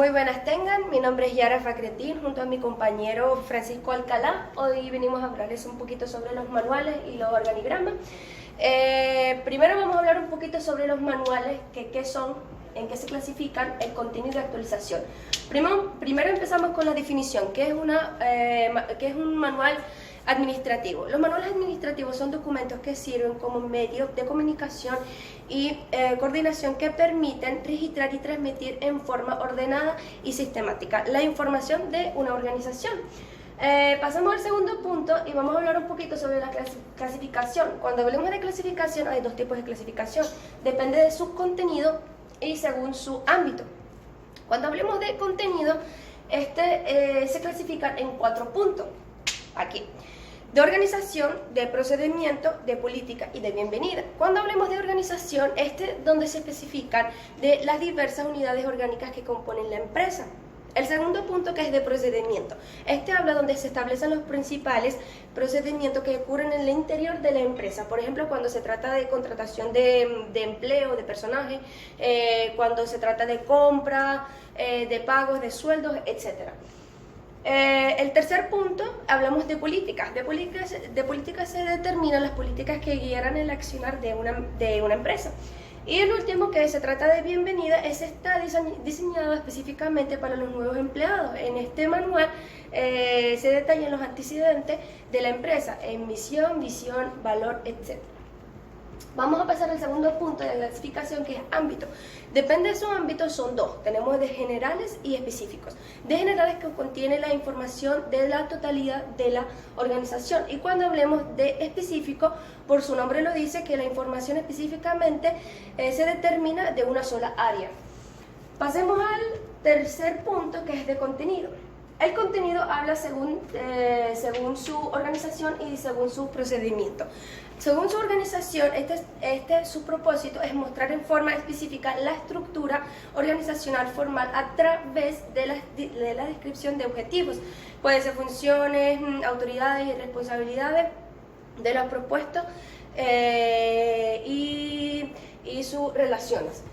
Muy buenas tengan, mi nombre es Yara Facretín junto a mi compañero Francisco Alcalá. Hoy venimos a hablarles un poquito sobre los manuales y los organigramas. Primero vamos a hablar un poquito sobre los manuales, qué son, en qué se clasifican, el contenido y actualización. Primero empezamos con la definición, que es un manual administrativo. Los manuales administrativos son documentos que sirven como medio de comunicación y coordinación que permiten registrar y transmitir en forma ordenada y sistemática la información de una organización. Pasamos al segundo punto y vamos a hablar un poquito sobre la clasificación. Cuando hablemos de clasificación, hay dos tipos de clasificación, depende de su contenido y según su ámbito. Cuando hablemos de contenido, se clasifica en 4 puntos. Aquí, de organización, de procedimiento, de política y de bienvenida. Cuando hablemos de organización, donde se especifican de las diversas unidades orgánicas que componen la empresa. El segundo punto, que es de procedimiento. Habla donde se establecen los principales procedimientos que ocurren en el interior de la empresa. Por ejemplo, cuando se trata de contratación de empleo, de personaje, cuando se trata de compra, de pagos, de sueldos, etc. El tercer punto, hablamos de políticas. De políticas se determinan las políticas que guiarán el accionar de una empresa. Y el último, que se trata de bienvenida, está diseñado específicamente para los nuevos empleados. En este manual se detallan los antecedentes de la empresa en misión, visión, valor, etc. Vamos a pasar al segundo punto de la clasificación, que es ámbito. Depende de su ámbito, son dos. Tenemos de generales y específicos. De generales, que contiene la información de la totalidad de la organización. Y cuando hablemos de específico, por su nombre lo dice, que la información específicamente se determina de una sola área. Pasemos al tercer punto, que es de contenido. El contenido habla según su organización y según su procedimiento. Según su organización, su propósito es mostrar en forma específica la estructura organizacional formal a través de la descripción de objetivos. Puede ser funciones, autoridades y responsabilidades de los propuestos y sus relaciones.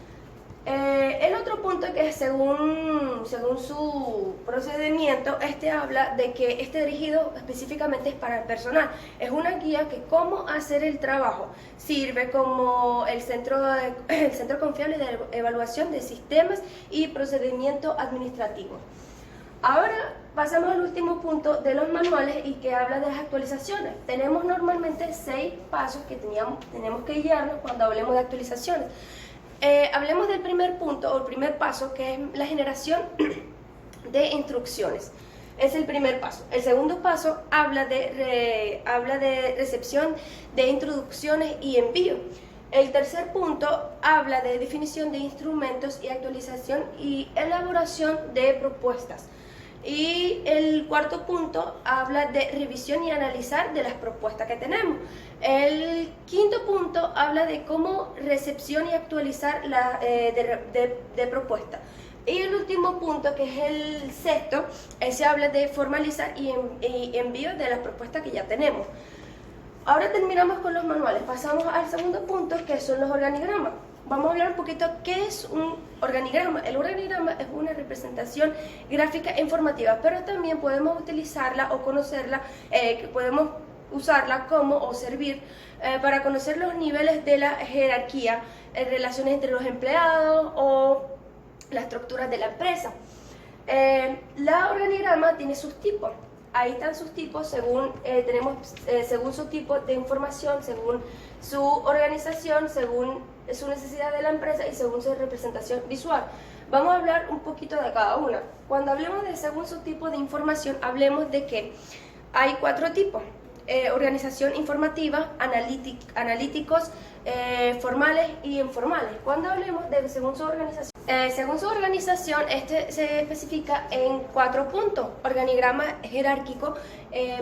El otro punto, que es según su procedimiento, habla de que dirigido específicamente es para el personal. Es una guía que cómo hacer el trabajo. Sirve como el centro confiable de evaluación de sistemas y procedimiento administrativo. Ahora pasamos al último punto de los manuales, y que habla de las actualizaciones. Tenemos normalmente 6 pasos que tenemos que guiarnos cuando hablemos de actualizaciones. Hablemos del primer punto o el primer paso, que es la generación de instrucciones. Es el primer paso. El segundo paso habla de recepción de introducciones y envío. El tercer punto habla de definición de instrumentos y actualización y elaboración de propuestas. Y el cuarto punto habla de revisión y analizar de las propuestas que tenemos. El quinto punto habla de cómo recepción y actualizar de propuestas. Y el último punto, que es el sexto, se habla de formalizar y envío de las propuestas que ya tenemos. Ahora terminamos con los manuales. Pasamos al segundo punto, que son los organigramas. Vamos a hablar un poquito qué es un organigrama. El organigrama es una representación gráfica e informativa, pero también podemos utilizarla o conocerla, podemos usarla o servir para conocer los niveles de la jerarquía, relaciones entre los empleados o las estructuras de la empresa. La organigrama tiene sus tipos. Ahí están sus tipos según su tipo de información, según su organización, según su necesidad de la empresa y según su representación visual. Vamos a hablar un poquito de cada una. Cuando hablemos de según su tipo de información, hablemos de que hay 4 tipos. Organización informativa, analíticos, formales y informales. Cuando hablemos de según su organización, se especifica en 4 puntos: organigrama jerárquico,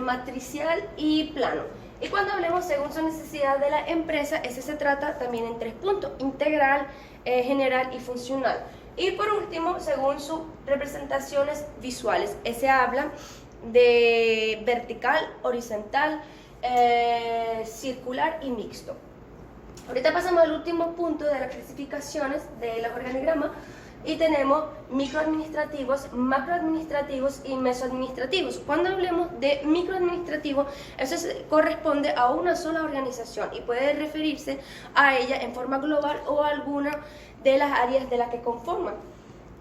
matricial y plano. Y cuando hablemos según su necesidad de la empresa, se trata también en 3 puntos: integral, general y funcional. Y por último, según sus representaciones visuales, habla de vertical, horizontal, circular y mixto. Ahorita pasamos al último punto de las clasificaciones de los organigramas, y tenemos microadministrativos, macroadministrativos y mesoadministrativos. Cuando hablemos de microadministrativos, eso corresponde a una sola organización y puede referirse a ella en forma global o a alguna de las áreas de las que conforman.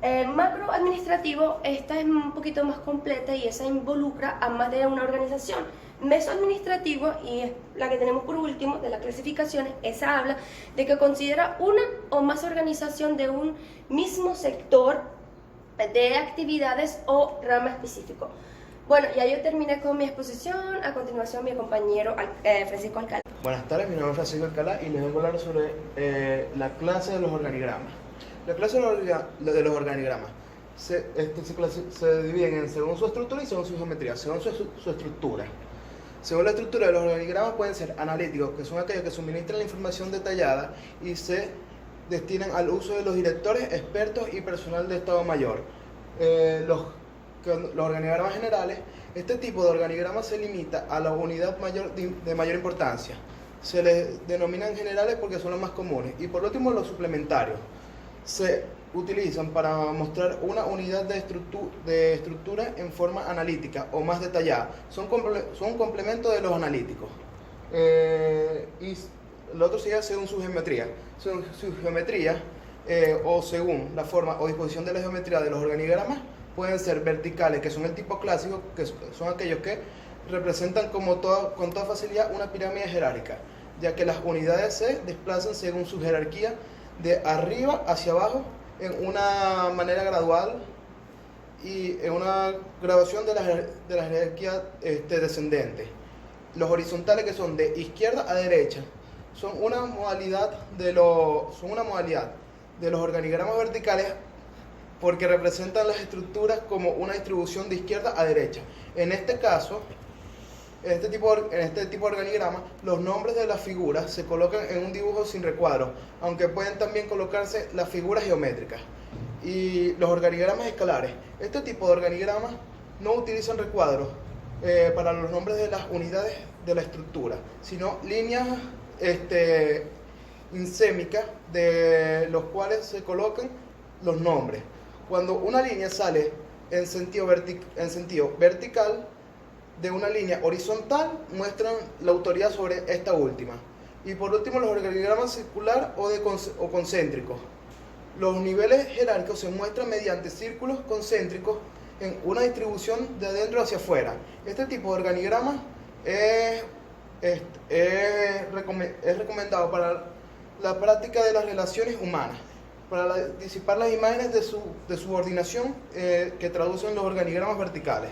El macroadministrativo, esta es un poquito más completa y esa involucra a más de una organización. Mesoadministrativo, y es la que tenemos por último de las clasificaciones, esa habla de que considera una o más organización de un mismo sector de actividades o rama específico. Bueno, ya yo terminé con mi exposición. A continuación, mi compañero Francisco Alcalá. Buenas tardes, mi nombre es Francisco Alcalá y les voy a hablar sobre la clase de los organigramas. La clase de los organigramas se dividen según su estructura y según su geometría. Según su estructura. Según la estructura de los organigramas pueden ser analíticos, que son aquellos que suministran la información detallada y se destinan al uso de los directores, expertos y personal de Estado Mayor. Los organigramas generales, este tipo de organigramas se limita a la unidad de mayor importancia. Se les denominan generales porque son los más comunes. Y por último, los suplementarios. Se utilizan para mostrar una unidad de estructura en forma analítica o más detallada. Son un complemento de los analíticos. Y el otro sería según su geometría. Su geometría, o según la forma o disposición de la geometría de los organigramas, pueden ser verticales, que son el tipo clásico, que son aquellos que representan con toda facilidad una pirámide jerárquica, ya que las unidades se desplazan según su jerarquía de arriba hacia abajo en una manera gradual y en una graduación de la jerarquía descendente. Los horizontales, que son de izquierda a derecha, son una modalidad de los organigramas verticales porque representan las estructuras como una distribución de izquierda a derecha. En este caso, en este tipo de organigrama, los nombres de las figuras se colocan en un dibujo sin recuadro, aunque pueden también colocarse las figuras geométricas. Y los organigramas escalares. Este tipo de organigramas no utilizan recuadros para los nombres de las unidades de la estructura, sino líneas insémicas de los cuales se colocan los nombres. Cuando una línea sale en sentido vertical de una línea horizontal, muestran la autoridad sobre esta última. Y por último, los organigramas circular o concéntricos. Los niveles jerárquicos se muestran mediante círculos concéntricos en una distribución de adentro hacia afuera. Este tipo de organigrama es recomendado para la práctica de las relaciones humanas, para disipar las imágenes de subordinación que traducen los organigramas verticales.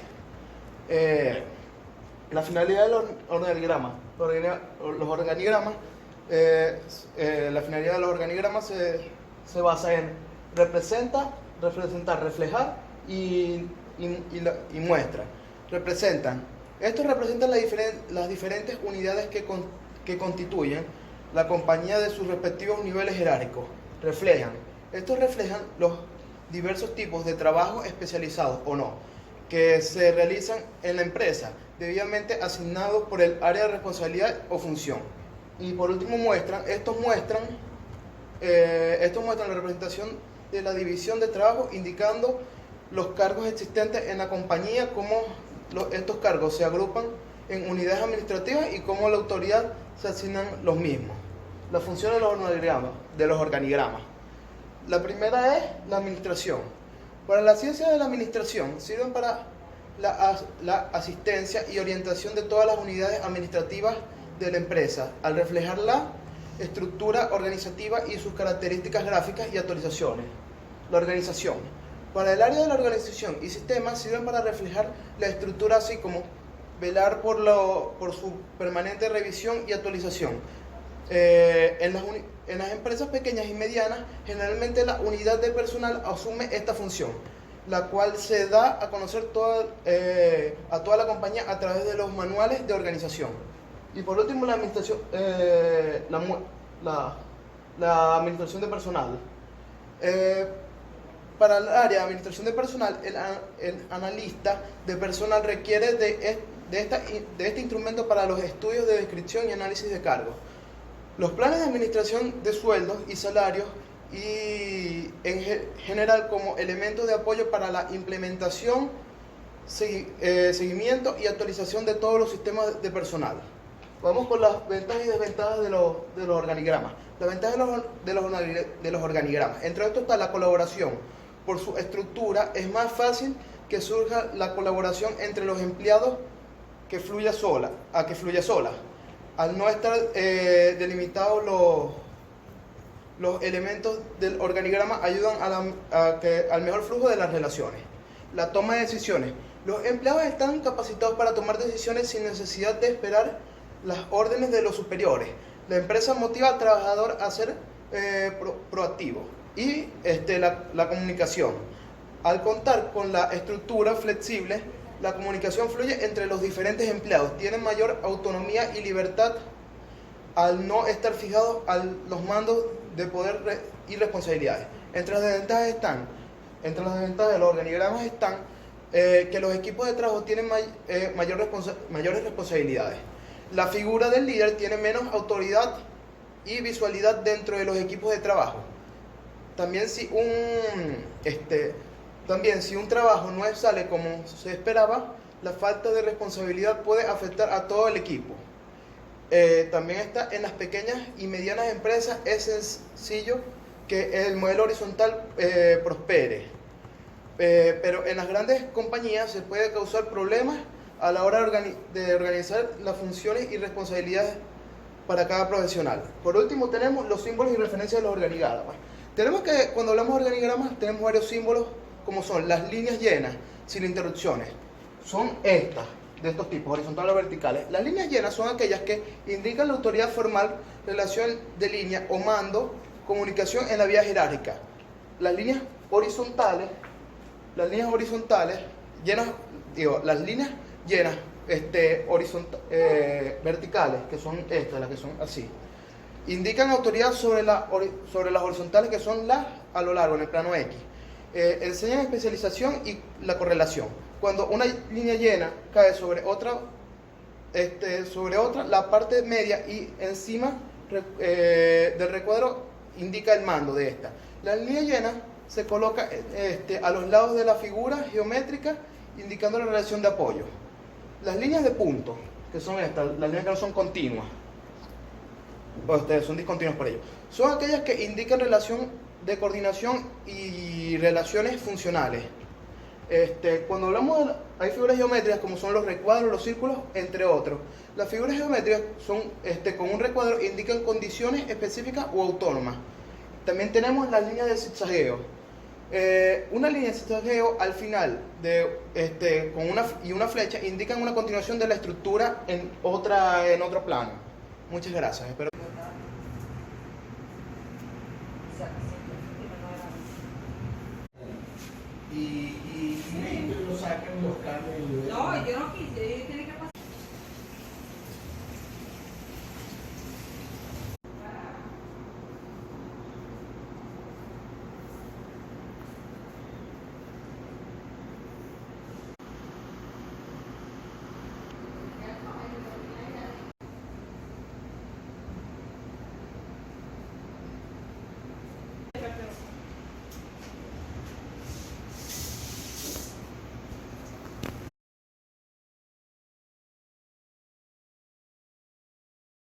La finalidad de los organigramas. La finalidad de los organigramas se basa en representar, reflejar y muestra. Estos representan las diferentes unidades que constituyen la compañía de sus respectivos niveles jerárquicos. Estos reflejan los diversos tipos de trabajos especializados o no, que se realizan en la empresa, debidamente asignados por el área de responsabilidad o función. Y por último, estos muestran la representación de la división de trabajo, indicando los cargos existentes en la compañía, cómo estos cargos se agrupan en unidades administrativas y cómo la autoridad se asignan los mismos. Las funciones de los organigramas. La primera es la administración. Para la ciencia de la administración sirven para la asistencia y orientación de todas las unidades administrativas de la empresa, al reflejar la estructura organizativa y sus características gráficas y actualizaciones. La organización. Para el área de la organización y sistemas sirven para reflejar la estructura, así como velar por su permanente revisión y actualización. En las empresas pequeñas y medianas, generalmente la unidad de personal asume esta función, la cual se da a conocer a toda la compañía a través de los manuales de organización. Y por último, la administración de personal. Para el área de administración de personal, el analista de personal requiere de este instrumento para los estudios de descripción y análisis de cargos. Los planes de administración de sueldos y salarios y en general como elementos de apoyo para la implementación, seguimiento y actualización de todos los sistemas de personal. Vamos con las ventajas y desventajas de los organigramas. Las ventajas de los organigramas. Entre estos está la colaboración. Por su estructura es más fácil que surja la colaboración entre los empleados que fluya sola. Al no estar delimitados los elementos del organigrama ayudan al mejor flujo de las relaciones. La toma de decisiones. Los empleados están capacitados para tomar decisiones sin necesidad de esperar las órdenes de los superiores. La empresa motiva al trabajador a ser proactivo. Y la comunicación. Al contar con la estructura flexible, la comunicación fluye entre los diferentes empleados. Tienen mayor autonomía y libertad al no estar fijados a los mandos de poder y responsabilidades. Entre las desventajas de los organigramas están que los equipos de trabajo tienen mayores responsabilidades. La figura del líder tiene menos autoridad y visualidad dentro de los equipos de trabajo. También si un trabajo no sale como se esperaba, la falta de responsabilidad puede afectar a todo el equipo. También está en las pequeñas y medianas empresas, es sencillo que el modelo horizontal prospere. Pero en las grandes compañías se puede causar problemas a la hora de organizar las funciones y responsabilidades para cada profesional. Por último tenemos los símbolos y referencias de los organigramas. Tenemos que, cuando hablamos de organigramas, tenemos varios símbolos como son las líneas llenas, sin interrupciones. Son estas, de estos tipos, horizontales o verticales. Las líneas llenas son aquellas que indican la autoridad formal, relación de línea o mando, comunicación en la vía jerárquica. Las líneas horizontales verticales, que son estas, las que son así, indican autoridad sobre las horizontales, que son las a lo largo, en el plano X. Enseñan especialización y la correlación. Cuando una línea llena cae sobre otra, la parte media y encima del recuadro indica el mando de esta. La línea llena se coloca a los lados de la figura geométrica, indicando la relación de apoyo. Las líneas de punto, que son estas, las líneas que no son continuas, son discontinuas por ello, son aquellas que indican relación de coordinación y relaciones funcionales. Cuando hablamos hay figuras geométricas como son los recuadros, los círculos, entre otros. Las figuras geométricas son con un recuadro indican condiciones específicas o autónomas. También tenemos las líneas de zigzagueo. Una línea de zigzagueo al final con una flecha indican una continuación de la estructura en otro plano. Muchas gracias. Espero. Y lo sacan los cambios. No, yo no quise.